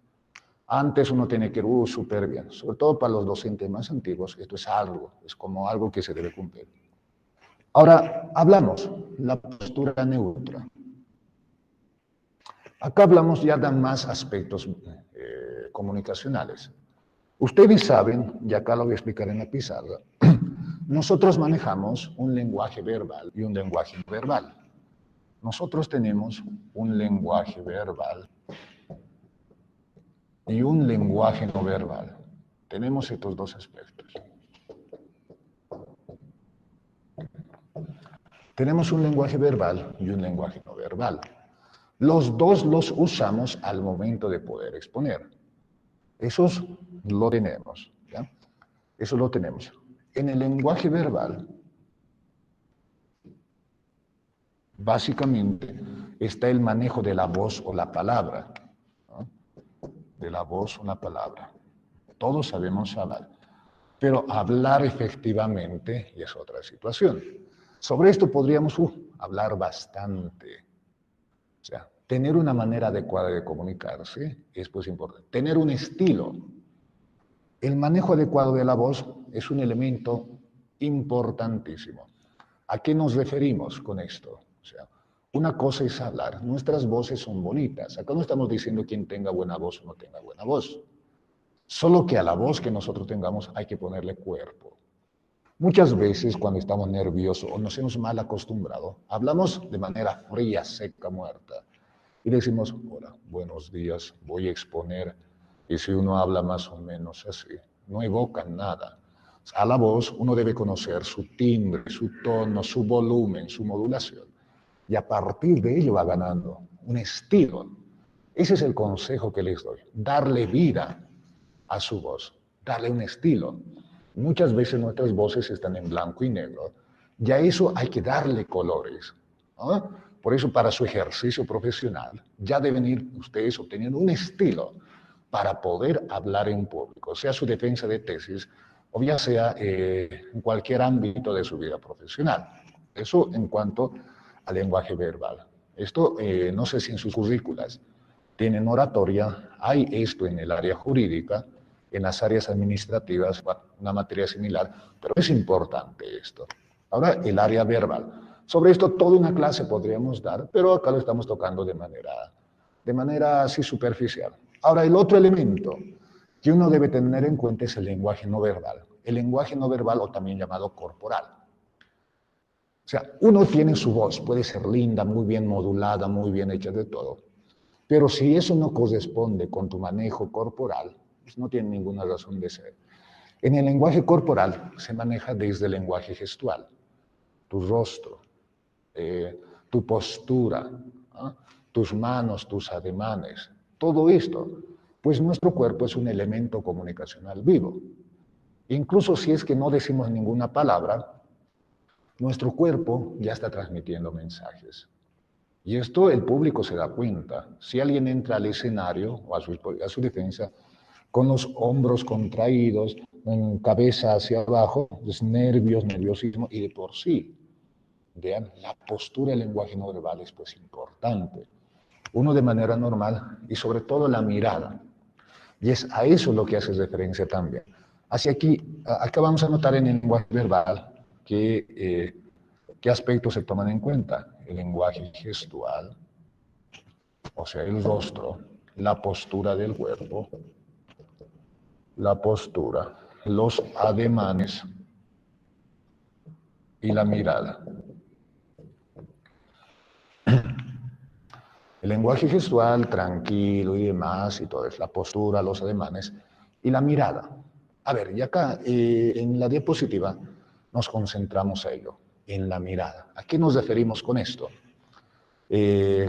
S1: Antes uno tiene que ir súper bien, sobre todo para los docentes más antiguos, esto es como algo que se debe cumplir. Ahora, hablamos, la postura neutra. Acá hablamos ya de más aspectos comunicacionales. Ustedes saben, y acá lo voy a explicar en la pizarra, nosotros manejamos un lenguaje verbal y un lenguaje no verbal. Nosotros tenemos un lenguaje verbal y un lenguaje no verbal. Tenemos estos dos aspectos. Tenemos un lenguaje verbal y un lenguaje no verbal. Los dos los usamos al momento de poder exponer. Eso lo tenemos, ¿ya? Eso lo tenemos. En el lenguaje verbal, básicamente, está el manejo de la voz o la palabra, ¿no? De la voz o la palabra. Todos sabemos hablar, pero hablar efectivamente es otra situación. Sobre esto podríamos hablar bastante. O sea, tener una manera adecuada de comunicarse es pues importante. Tener un estilo. El manejo adecuado de la voz es un elemento importantísimo. ¿A qué nos referimos con esto? O sea, una cosa es hablar. Nuestras voces son bonitas. Acá no estamos diciendo quién tenga buena voz o no tenga buena voz. Solo que a la voz que nosotros tengamos hay que ponerle cuerpo. Muchas veces cuando estamos nerviosos o nos hemos mal acostumbrado, hablamos de manera fría, seca, muerta. Y decimos, hola, buenos días, voy a exponer. Y si uno habla más o menos así, no evoca nada. A la voz uno debe conocer su timbre, su tono, su volumen, su modulación. Y a partir de ello va ganando un estilo. Ese es el consejo que les doy. Darle vida a su voz, darle un estilo. Muchas veces nuestras voces están en blanco y negro. Y a eso hay que darle colores, ¿no? Por eso, para su ejercicio profesional, ya deben ir ustedes obteniendo un estilo para poder hablar en público, sea su defensa de tesis o ya sea en cualquier ámbito de su vida profesional. Eso en cuanto al lenguaje verbal. Esto, no sé si en sus currículas tienen oratoria, hay esto en el área jurídica, en las áreas administrativas, bueno, una materia similar, pero es importante esto. Ahora, el área verbal. Sobre esto toda una clase podríamos dar, pero acá lo estamos tocando de manera así superficial. Ahora, el otro elemento que uno debe tener en cuenta es el lenguaje no verbal. El lenguaje no verbal, o también llamado corporal. O sea, uno tiene su voz, puede ser linda, muy bien modulada, muy bien hecha de todo. Pero si eso no corresponde con tu manejo corporal, pues no tiene ninguna razón de ser. En el lenguaje corporal se maneja desde el lenguaje gestual, tu rostro, tu postura, ¿ah? Tus manos, tus ademanes, todo esto. Pues nuestro cuerpo es un elemento comunicacional vivo. Incluso si es que no decimos ninguna palabra, nuestro cuerpo ya está transmitiendo mensajes. Y esto el público se da cuenta. Si alguien entra al escenario o a su defensa con los hombros contraídos, cabeza hacia abajo, pues nervios, nerviosismo, y de por sí, vean, la postura del lenguaje no verbal es pues importante. Uno de manera normal y sobre todo la mirada. Y es a eso lo que hace referencia también. Hacia aquí, acá vamos a notar en el lenguaje verbal qué aspectos se toman en cuenta. El lenguaje gestual, o sea, el rostro, la postura del cuerpo, la postura, los ademanes y la mirada. El lenguaje gestual, tranquilo y demás, y todo es la postura, los ademanes y la mirada. A ver, y acá en la diapositiva nos concentramos a ello, en la mirada. ¿A qué nos referimos con esto?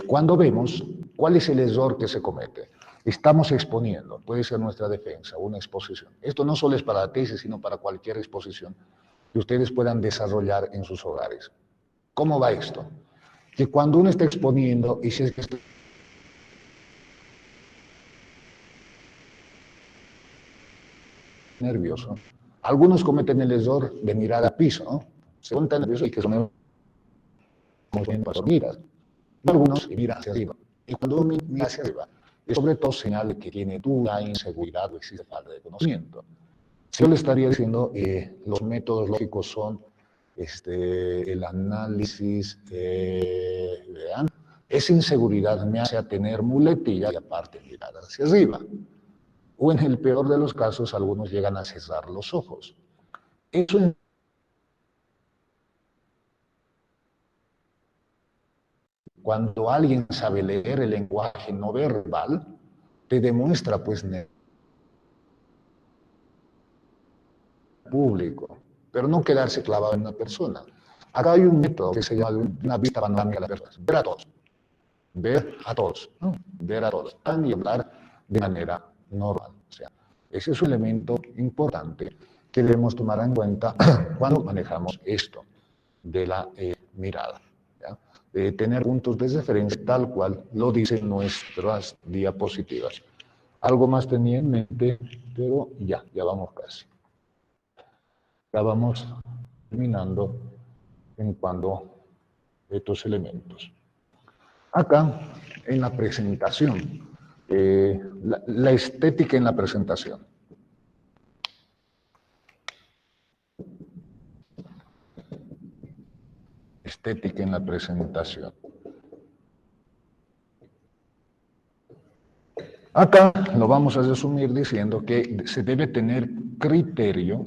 S1: Cuando vemos cuál es el error que se comete, estamos exponiendo, puede ser nuestra defensa, una exposición. Esto no solo es para la tesis, sino para cualquier exposición que ustedes puedan desarrollar en sus hogares. ¿Cómo va esto? Que cuando uno está exponiendo y si es que está nervioso, algunos cometen el error de mirar al piso, ¿no? Se ponen tan nerviosos y que son para mirar. Algunos miran hacia arriba. Y cuando uno mira hacia arriba, es sobre todo señal de que tiene duda, inseguridad o existe falta de conocimiento. Si yo le estaría diciendo, los métodos lógicos son el análisis, vean, esa inseguridad me hace tener muletilla y aparte mirar hacia arriba. O en el peor de los casos, algunos llegan a cerrar los ojos. Eso cuando alguien sabe leer el lenguaje no verbal, te demuestra pues público, pero no quedarse clavado en una persona. Acá hay un método que se llama una vista panorámica de las personas. Ver a todos, ¿no? Ver a todos, y hablar de manera normal. O sea, ese es un elemento importante que debemos tomar en cuenta cuando manejamos esto de la mirada. ¿Ya? Tener puntos de referencia tal cual lo dicen nuestras diapositivas. Algo más tenía en mente, pero ya vamos casi. Ya vamos terminando en cuanto a estos elementos. Acá, en la presentación, la estética en la presentación. Estética en la presentación. Acá lo vamos a resumir diciendo que se debe tener criterio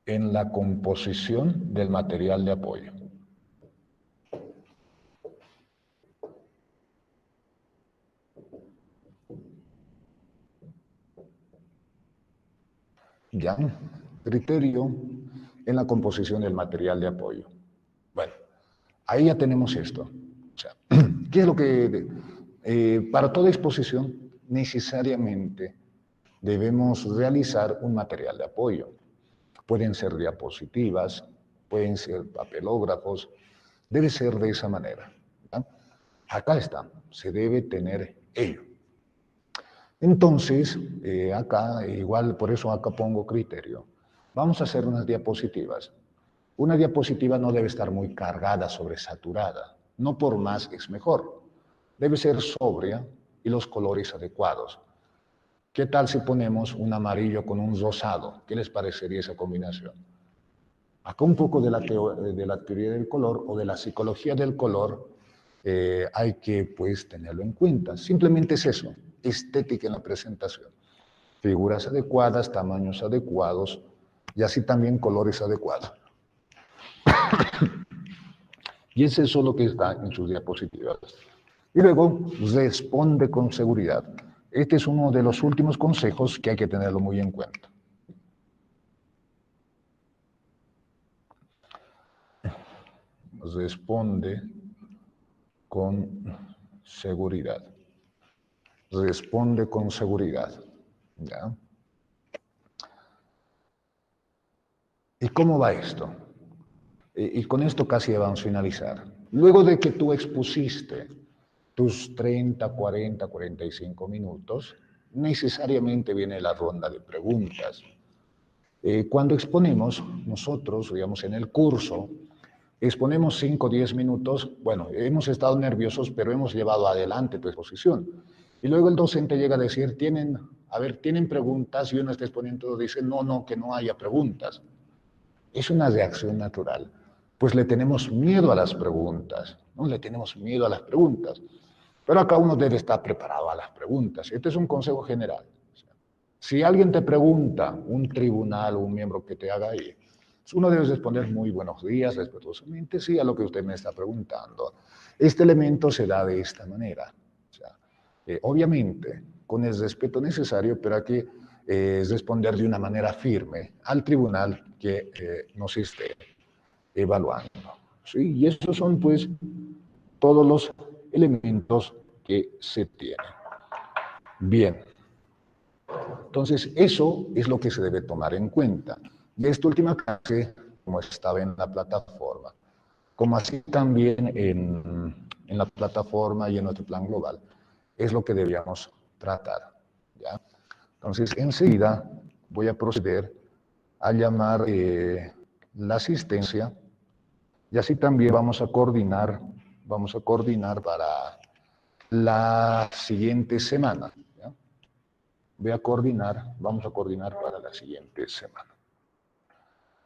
S1: en la composición del material de apoyo. ¿Ya? Criterio en la composición del material de apoyo. Bueno, ahí ya tenemos esto. O sea, ¿qué es lo que... para toda exposición necesariamente debemos realizar un material de apoyo. Pueden ser diapositivas, pueden ser papelógrafos, debe ser de esa manera. ¿Ya? Acá está, se debe tener ello. Entonces, acá, igual por eso acá pongo criterio, vamos a hacer unas diapositivas. Una diapositiva no debe estar muy cargada, sobresaturada. No por más es mejor. Debe ser sobria y los colores adecuados. ¿Qué tal si ponemos un amarillo con un rosado? ¿Qué les parecería esa combinación? Acá un poco de la teoría del color o de la psicología del color hay que pues tenerlo en cuenta. Simplemente es eso, estética en la presentación. Figuras adecuadas, tamaños adecuados y así también colores adecuados. Y es eso lo que está en sus diapositivas. Y luego responde con seguridad. Este es uno de los últimos consejos que hay que tenerlo muy en cuenta. Responde con seguridad. Responde con seguridad. ¿Ya? ¿Y cómo va esto? Y con esto casi vamos a finalizar. Luego de que tú expusiste tus 30, 40, 45 minutos, necesariamente viene la ronda de preguntas. Cuando exponemos, nosotros, digamos, en el curso, exponemos 5 o 10 minutos, bueno, hemos estado nerviosos, pero hemos llevado adelante tu exposición. Y luego el docente llega a decir, tienen preguntas, y uno está exponiendo, dice, no, que no haya preguntas. Es una reacción natural, pues le tenemos miedo a las preguntas, ¿no? Le tenemos miedo a las preguntas. Pero acá uno debe estar preparado a las preguntas. Este es un consejo general. Si alguien te pregunta, un tribunal o un miembro que te haga ahí, uno debe responder muy buenos días, respetuosamente, sí, a lo que usted me está preguntando. Este elemento se da de esta manera. O sea, obviamente, con el respeto necesario, pero hay que responder de una manera firme al tribunal que nos esté evaluando. ¿Sí? Y esos son, pues, todos los elementos que se tienen. Bien. Entonces, eso es lo que se debe tomar en cuenta. Y esta última clase, como estaba en la plataforma, como así también en la plataforma y en nuestro plan global, es lo que debíamos tratar. ¿Ya? Entonces, enseguida voy a proceder a llamar la asistencia y así también vamos a coordinar para la siguiente semana. ¿Ya? Vamos a coordinar para la siguiente semana.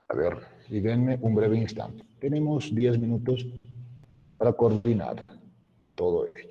S1: A ver, y denme un breve instante. Tenemos 10 minutos para coordinar todo ello.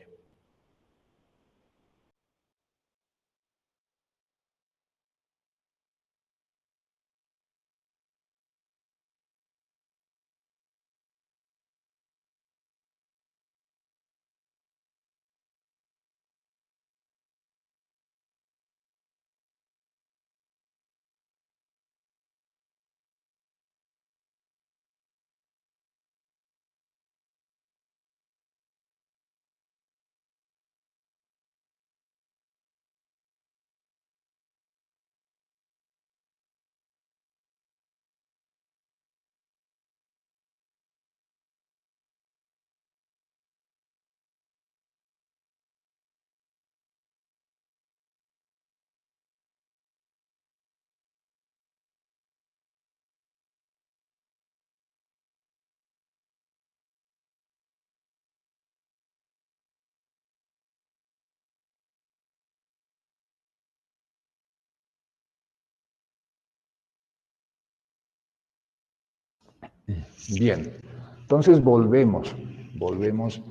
S1: Bien, entonces volvemos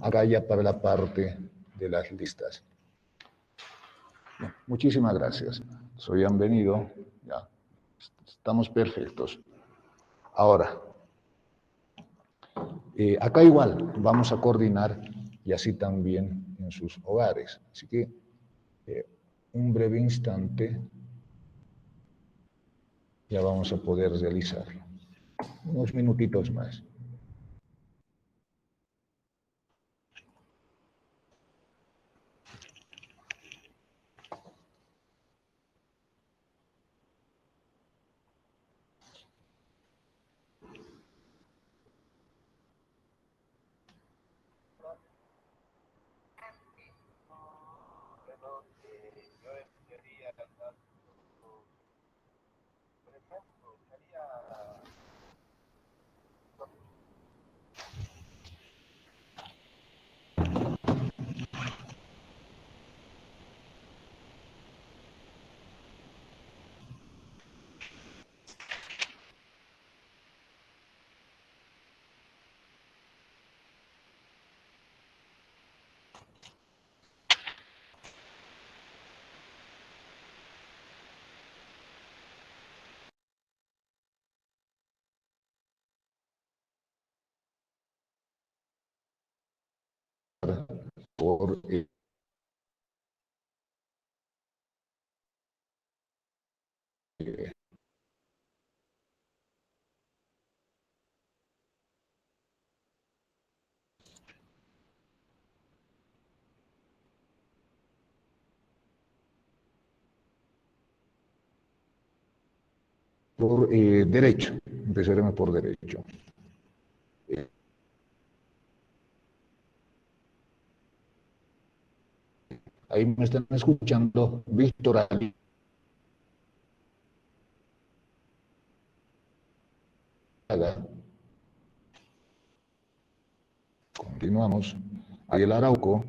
S1: acá ya para la parte de las listas. Bien, muchísimas gracias. Soy bienvenido, ya, estamos perfectos. Ahora, acá igual vamos a coordinar y así también en sus hogares. Así que eh, un breve instante ya vamos a poder realizarlo. Unos minutitos más. por derecho. Empezaremos por derecho. Ahí me están escuchando Víctor Ali. Continuamos. Ariel Arauco.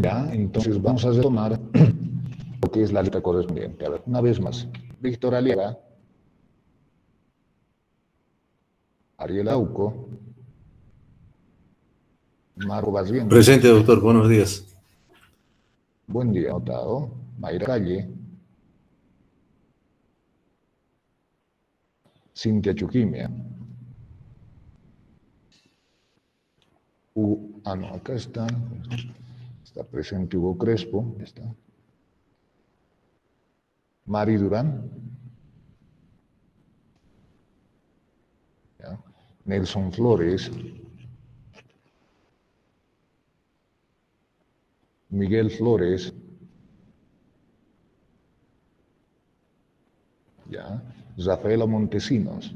S1: Ya, entonces vamos a retomar lo que es la lista correspondiente. A ver, una vez más. Víctor Aliaga, Ariel Arauco, Marco Barrientos.
S2: Presente, doctor. Buenos días.
S1: Buen día, notado. Mayra Calle, Cintia Chuquimia. No, acá está. Está presente Hugo Crespo. Ya está. Mari Durán. ¿Ya? Nelson Flores. Miguel Flores. ¿Ya? Rafaela Montesinos.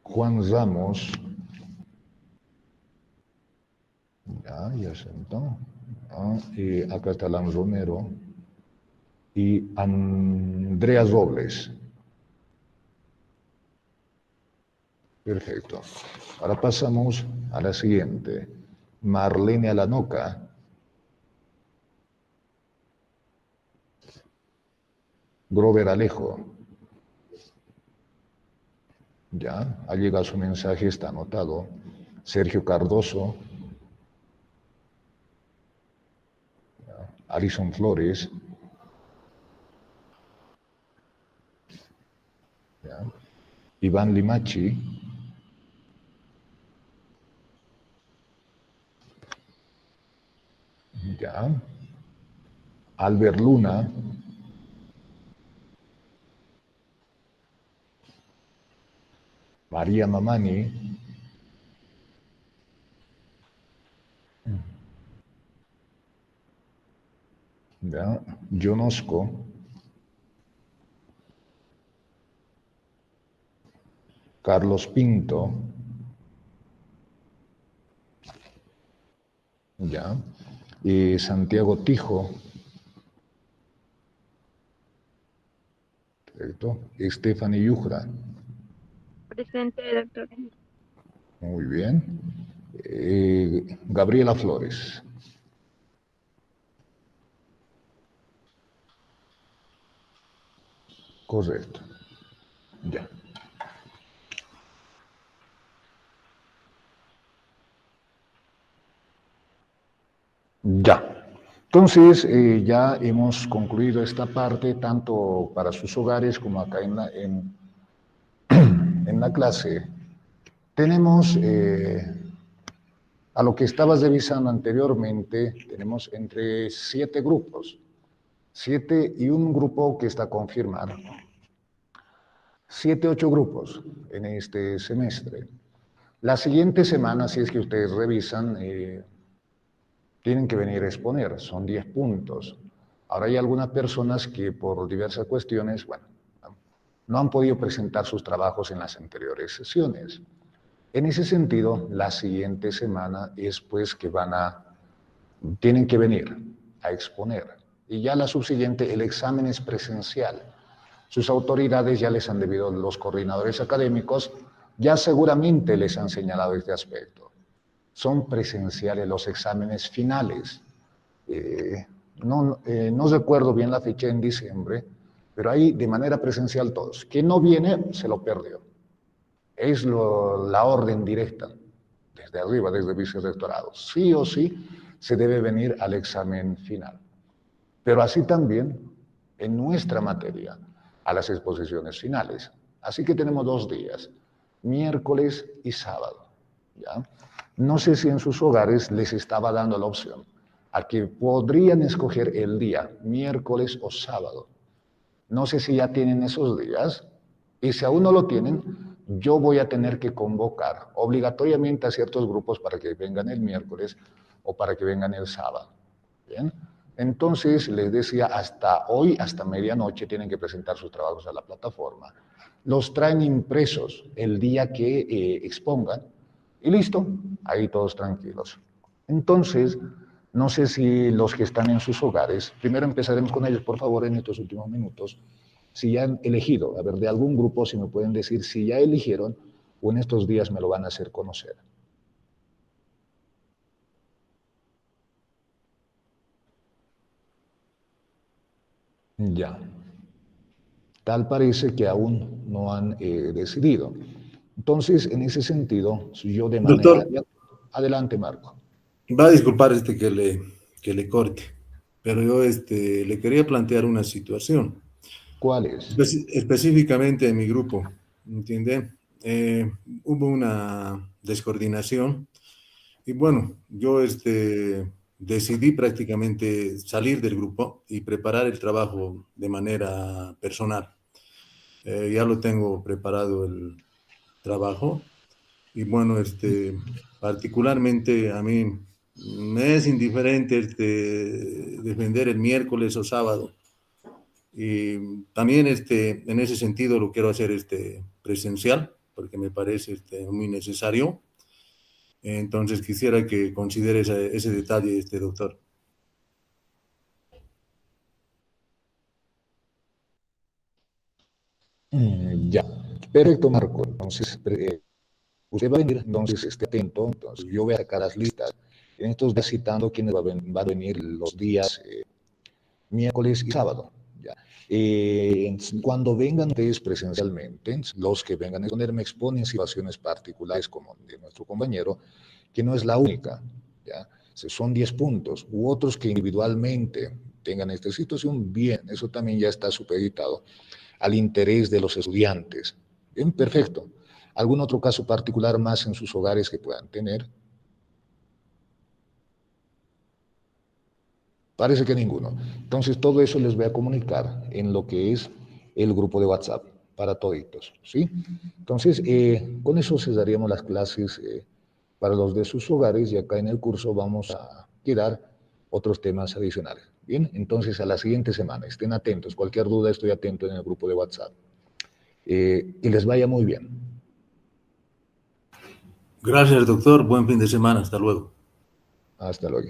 S1: Juan Ramos. Ya sentó. Acá está Alan Romero. Y Andrea Robles. Perfecto. Ahora pasamos a la siguiente. Marlene Alanoca. Grover Alejo. Ya, ha llegado su mensaje, está anotado. Sergio Cardoso. Ya. Alison Flores. Ya. Iván Limachi. Ya. Albert Luna. María Mamani. Ya. Yonosco. Carlos Pinto. Ya. Y Santiago Tijo. Perfecto. Stephanie Yujra.
S3: Presente, doctor.
S1: Muy bien. Gabriela Flores. Correcto. Ya. Ya. Entonces, ya hemos concluido esta parte, tanto para sus hogares como acá en la clase. Tenemos, a lo que estabas revisando anteriormente, tenemos entre 7 grupos. 7 y un grupo que está confirmado. 7, 8 grupos en este semestre. La siguiente semana, si es que ustedes revisan, tienen que venir a exponer, son 10 puntos. Ahora hay algunas personas que por diversas cuestiones, bueno, no han podido presentar sus trabajos en las anteriores sesiones. En ese sentido, la siguiente semana es pues que tienen que venir a exponer. Y ya la subsiguiente, el examen es presencial. Sus autoridades ya les han debido, los coordinadores académicos, ya seguramente les han señalado este aspecto. Son presenciales los exámenes finales. No recuerdo bien la fecha en diciembre, pero ahí de manera presencial todos. Quien no viene, se lo perdió. Es la orden directa, desde arriba, desde el vicerrectorado. Sí o sí se debe venir al examen final. Pero así también en nuestra materia, a las exposiciones finales. Así que tenemos 2 días, miércoles y sábado. ¿Ya? No sé si en sus hogares les estaba dando la opción a que podrían escoger el día, miércoles o sábado. No sé si ya tienen esos días, y si aún no lo tienen, yo voy a tener que convocar obligatoriamente a ciertos grupos para que vengan el miércoles o para que vengan el sábado. ¿Bien? Entonces, les decía, hasta hoy, hasta medianoche, tienen que presentar sus trabajos a la plataforma. Los traen impresos el día que expongan y listo, ahí todos tranquilos. Entonces, no sé si los que están en sus hogares, primero empezaremos con ellos, por favor, en estos últimos minutos, si ya han elegido, a ver, de algún grupo, si me pueden decir si ya eligieron o en estos días me lo van a hacer conocer. Ya. Tal parece que aún no han decidido. Entonces, en ese sentido, si yo de manera...
S2: Doctor,
S1: Adelante, Marco.
S2: va a disculpar que le corte, pero yo le quería plantear una situación,
S1: ¿Cuál es?
S2: específicamente en mi grupo, ¿entiende? Hubo una descoordinación y bueno, yo decidí prácticamente salir del grupo y preparar el trabajo de manera personal. Ya lo tengo preparado el trabajo. Y bueno, particularmente a mí me es indiferente defender el miércoles o sábado. Y también en ese sentido lo quiero hacer presencial, porque me parece muy necesario. Entonces quisiera que considere ese detalle, doctor.
S1: Ya. Perfecto, Marco. Entonces, usted va a venir, entonces esté atento. Entonces, yo voy a sacar las listas. En estos días citando quiénes va a venir los días miércoles y sábado. ¿Ya? Cuando vengan ustedes presencialmente, los que vengan a exponerme exponen situaciones particulares como de nuestro compañero, que no es la única. ¿Ya? Son 10 puntos, u otros que individualmente tengan esta situación, bien, eso también ya está supeditado al interés de los estudiantes. Bien, perfecto. ¿Algún otro caso particular más en sus hogares que puedan tener? Parece que ninguno. Entonces, todo eso les voy a comunicar en lo que es el grupo de WhatsApp para toditos, ¿sí? Entonces, con eso cesaríamos las clases para los de sus hogares y acá en el curso vamos a quedar otros temas adicionales. Bien, entonces a la siguiente semana, estén atentos. Cualquier duda, estoy atento en el grupo de WhatsApp. Que les vaya muy bien.
S2: Gracias, doctor. Buen fin de semana. Hasta luego.
S1: Hasta luego.